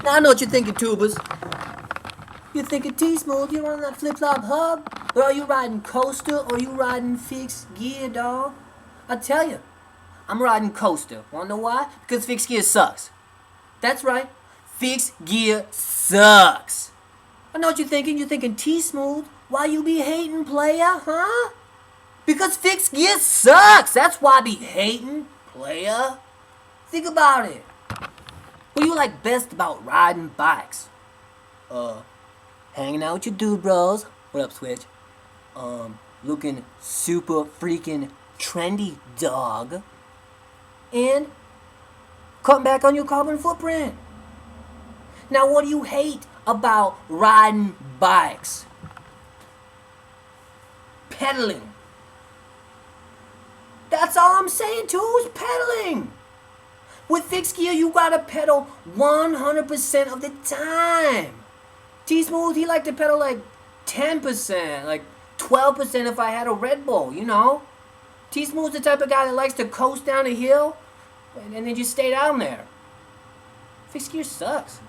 Now I know what you're thinking, tubers. You're thinking T-smoothe, you running that flip-flop hub? Or are you riding coaster or you riding fixed gear, dog? I tell you, I'm riding coaster. Wanna know why? Because fixed gear sucks. That's right. Fixed gear sucks. I know what you're thinking. You're thinking T-smoothe. Why you be hating, player, huh? Because fixed gear sucks. That's why I be hating, player. Think about it. What do you like best about riding bikes? Hanging out with your dude bros. What up, Switch? Looking super freaking trendy, dog. And cutting back on your carbon footprint. Now, what do you hate about riding bikes? Pedaling. That's all I'm saying too, is pedaling. With fixed gear, you gotta pedal 100% of the time. T-smoothe, he like to pedal like 10%, like 12% if I had a Red Bull, you know? T-smooth's the type of guy that likes to coast down a hill and then just stay down there. Fixed gear sucks.